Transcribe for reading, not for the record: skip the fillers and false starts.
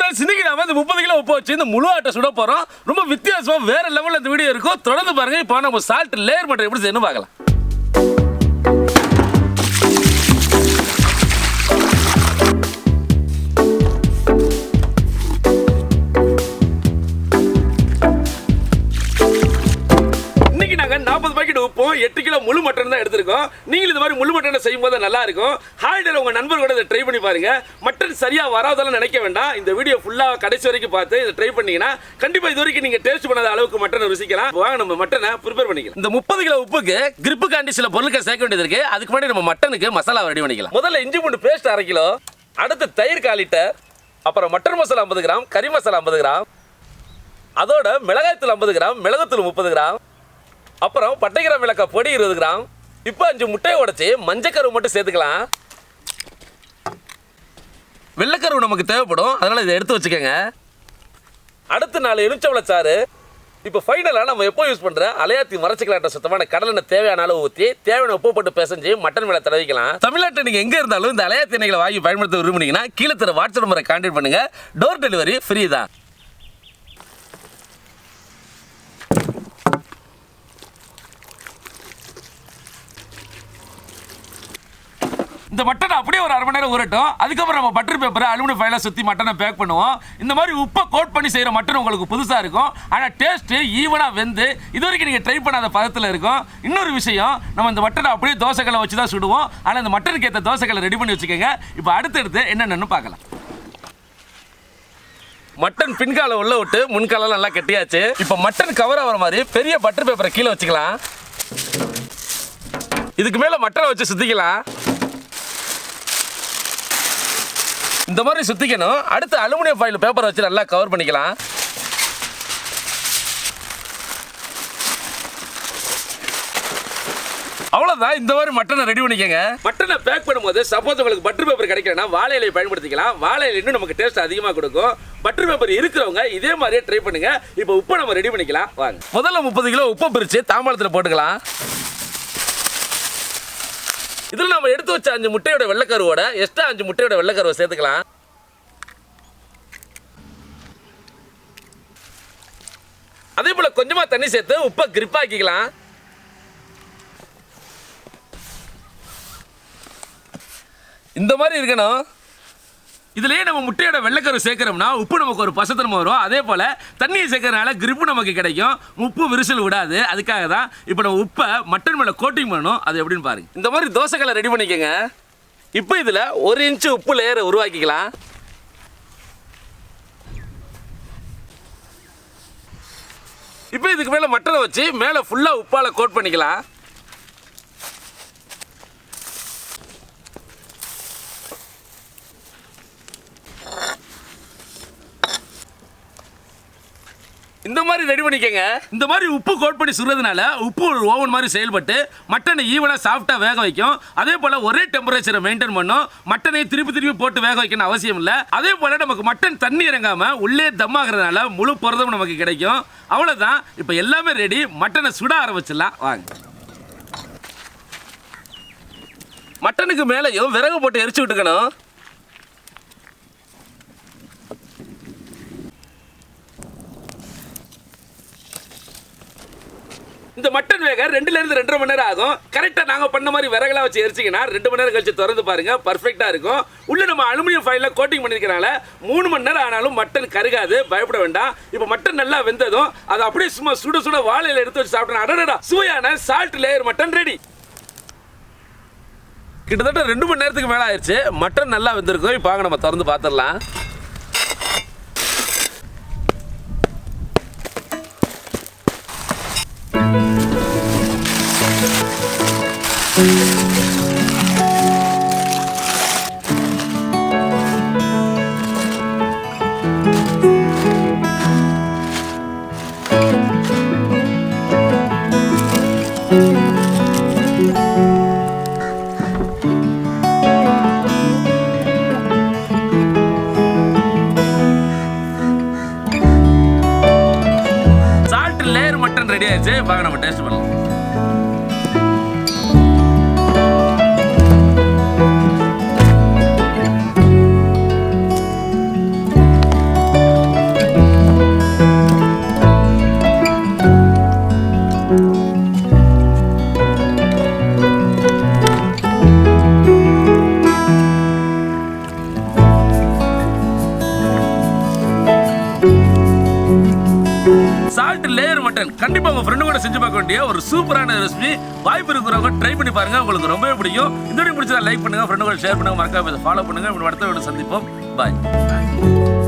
Friends இன்னைக்கு நாம இந்த 30 கிலோ உப்பு வச்சு இந்த முழு ஆட்டை சுட போறோம். ரொம்ப வித்தியாசமா வேற லெவல்ல இந்த வீடியோ இருக்கும். தொடர்ந்து பாருங்க. இப்போ நம்ம சால்ட் லேயர் பண்றது எப்படி செய்யணும் பார்க்கலாம். இன்னைக்கு நாங்க 40 பாக்கெட் உப்பும் 8 கிலோ முழு மட்டன் தான் எடுத்திருக்கோம். நீங்க இந்த மாதிரி முழு மட்டனை செய்யும்போது நல்லா இருக்கும். ஹாலிடேல உங்க நண்பர்களோட இதை ட்ரை பண்ணி பாருங்க. மட்டன் சரியா வராதெல்லாம் நினைக்க வேண்டாம். இந்த வீடியோ ஃபுல்லா கடைசி வரைக்கும் பார்த்து இதை ட்ரை பண்ணீங்கன்னா கண்டிப்பா இது வரைக்கும் நீங்க டேஸ்ட் பண்ணாத அளவுக்கு மட்டனை ருசிக்கலாம். வாங்க நம்ம மட்டனை ப்ரிப்பேர் பண்ணிக்கலாம். இந்த 30 கிலோ உப்புக்கு கிரிப்புக்காண்டி சில பொருட்கள் சேர்க்க வேண்டியது இருக்கு. அதுக்கு முன்னாடி நம்ம மட்டனுக்கு மசாலா ரெடி பண்ணிக்கலாம். முதல்ல இஞ்சி பூண்டு பேஸ்ட் 1/2 கிலோ, அடுத்து தயிர் 1/4 லிட்டர், அப்புறம் மட்டன் மசாலா 50 கிராம், கறி மசாலா 50 கிராம், அதோட மிளகாய்த்தூள் 50 கிராம், மிளகுத்தூள் 30 கிராம், அப்புறம் பட்டை கிராம் மிளகாய் பொடி 20 கிராம். இப்போ 5 முட்டையை உடைச்சி மஞ்சக்கரு மட்டும் சேர்த்துக்கலாம். வெள்ளைக்கரு நமக்கு தேவைப்படும், அதனால இதை எடுத்து வச்சுக்கோங்க. அடுத்து 4 எலுமிச்சம்பழச்சாறு. இப்போ ஃபைனலாக நம்ம எப்போ யூஸ் பண்ணுற அலையாத்தி மரச்சிக்கலாட்ட சுத்தமான கடலெண்ணெய் தேவையான அளவு ஊற்றி தேவையான உப்பு போட்டு பிசைஞ்சு மட்டன் மேலே தடவிக்கலாம். தமிழ்நாட்டில் நீங்கள் எங்கே இருந்தாலும் இந்த அலையாத்தி எண்ணெய்களை வாங்கி பயன்படுத்த விரும்புனீங்கன்னா கீழே தர வாட்ஸ்அப் நம்பரை கான்டாக்ட் பண்ணுங்க. டோர் டெலிவரி ஃப்ரீ தான். இந்த மட்டனை அப்படியே ஒரு 1/2 மணி நேரம் ஊறட்டும். அதுக்கப்புறம் நம்ம பட்டர் பேப்பரை அலுமினியம் ஃபைல சுற்றி மட்டனை பேக் பண்ணுவோம். இந்த மாதிரி உப்பை கோட் பண்ணி செய்கிற மட்டன் உங்களுக்கு புதுசாக இருக்கும். ஆனால் டேஸ்ட்டு ஈவனாக வெந்து இது வரைக்கும் நீங்கள் ட்ரை பண்ணாத பதத்தில் இருக்கும். இன்னொரு விஷயம், நம்ம இந்த மட்டனை அப்படியே தோசைக்கல்லை வச்சு தான் சுடுவோம். ஆனால் இந்த மட்டனுக்கு ஏற்ற தோசைக்கல்லை ரெடி பண்ணி வச்சுக்கோங்க. இப்போ அடுத்தடுத்து என்னென்னு பார்க்கலாம். மட்டன் பின்கால உள்ள விட்டு முன்காலம் நல்லா கட்டியாச்சு. இப்போ மட்டன் கவர் ஆகிற மாதிரி பெரிய பட்டர் பேப்பரை கீழே வச்சுக்கலாம். இதுக்கு மேலே மட்டனை வச்சு சுற்றிக்கலாம். இந்த மாதிரி சுத்திக்கணும். அடுத்து அலுமினியம் ஃபாயில் பேப்பரை வச்சு நல்லா கவர் பண்ணிக்கலாம். அவ்வளோதான். இந்த மாதிரி மட்டனை ரெடி பண்ணிக்கங்க. மட்டனை பேக் பண்ணும்போது சப்போஸ் உங்களுக்கு பட்டர் பேப்பர் கிடைக்கலன்னா வாழை இலையை பயன்படுத்திக்கலாம். வாழை இலை இன்னும் நமக்கு டேஸ்ட் அதிகமாக கொடுக்கும். பட்டர் பேப்பர் இருக்கிறவங்க இதே மாதிரியே ட்ரை பண்ணுங்க. இப்போ உப்பை நம்ம ரெடி பண்ணிக்கலாம் வாங்க. முதல்ல 30 கிலோ உப்பை பிரித்து தாம்பாளத்தில் போட்டுக்கலாம். இதில் நம்ம எடுத்து வச்ச 5 முட்டையோட வெள்ளைக்கருவோட எக்ஸ்ட்ரா 5 முட்டையோட வெள்ளைக்கருவை சேர்த்துக்கலாம். அதே போல கொஞ்சமா தண்ணி சேர்த்து உப்பை கிரிப்பாக்கிக்கலாம். இந்த மாதிரி இருக்கணும். இதுலயே நம்ம முட்டையோட வெள்ளைக்கரு சேர்க்கிறோம்னா உப்பு நமக்கு ஒரு பசத்தன்மை வரும். அதே போல தண்ணியை சேர்க்கறதுனால கிரிப்பு நமக்கு கிடைக்கும். உப்பு விரிசல் விடாது. அதுக்காக தான் இப்போ நம்ம உப்பை மட்டன் மேலே கோட்டிங் பண்ணணும். அது எப்படின்னு பாருங்க. இந்த மாதிரி தோசைக்கல்லை ரெடி பண்ணிக்கோங்க. இப்போ இதில் 1 இன்ச்சு உப்பு லேயரை உருவாக்கிக்கலாம். இப்போ இதுக்கு மேலே மட்டனை வச்சு மேலே ஃபுல்லாக உப்பால் கோட் பண்ணிக்கலாம். இந்த மாதிரி ரெடி பண்ணிக்கங்க. இந்த மாதிரி உப்பு கோட் பண்ணி சுடுறதுனால உப்பு ஒரு ஓவன் மாதிரி செயல்பட்டு மட்டனை ஈவனாக சாஃப்டாக வேக வைக்கும். அதே போல் ஒரே டெம்பரேச்சரை மெயின்டைன் பண்ணும். மட்டனை திருப்பி போட்டு வேக வைக்கணும் அவசியம் இல்லை. அதே போல் நமக்கு மட்டன் தண்ணி இறங்காமல் உள்ளே தம்மாகிறதுனால முழு புரதம் நமக்கு கிடைக்கும். அவ்வளோதான். இப்போ எல்லாமே ரெடி. மட்டனை சுட ஆரம்பிச்சிடலாம் வாங்க. மட்டனுக்கு மேலேயும் விறகு போட்டு எரிச்சு விட்டுக்கணும். இந்த மட்டன் வேக 2 இருந்து 2.5 மணி நேரம் ஆகும். கரெக்டாக நாங்கள் பண்ண மாதிரி விறகுலாம் வச்சு எரிச்சிங்கன்னா 2 மணி நேரம் கழிச்சு திறந்து பாருங்க, பர்ஃபெக்டாக இருக்கும். உள்ள நம்ம அலுமினியம் ஃபைலில் கோட்டிங் பண்ணிருக்கனால 3 மணி நேரம் ஆனாலும் மட்டன் கருகாது. பயப்பட வேண்டாம். இப்போ மட்டன் நல்லா வெந்ததும் அதை அப்படியே சும்மா சுட சுட வாழையில எடுத்து வச்சு சாப்பிட்டோம். அடடா, சுவையான சால்ட் லேயர் மட்டன் ரெடி. கிட்டத்தட்ட 2 மணி நேரத்துக்கு மேலே ஆயிடுச்சு. மட்டன் நல்லா வெந்திருக்கும். இப்போ நம்ம திறந்து பார்த்துடலாம். சால்ட் லேயர் மட்டன் ரெடி ஆயிடுச்சு. வாங்க நம்ம டேஸ்ட் பண்ணலாம். மட்டன் கண்டிப்பா உங்க ஃப்ரெண்டு கூட செஞ்சு பார்க்க வேண்டிய ஒரு சூப்பரான ரெசிபி. வாய்ப்பு இருக்கிறவங்க ட்ரை பண்ணி பாருங்க, உங்களுக்கு ரொம்பவே பிடிக்கும். இந்த வீடியோ பிடிச்சா லைக் பண்ணுங்க, ஃப்ரெண்டு கூட ஷேர் பண்ணுங்க, மறக்காம ஃபாலோ பண்ணுங்க. அடுத்த வீடியோ சந்திப்போம். பாய்.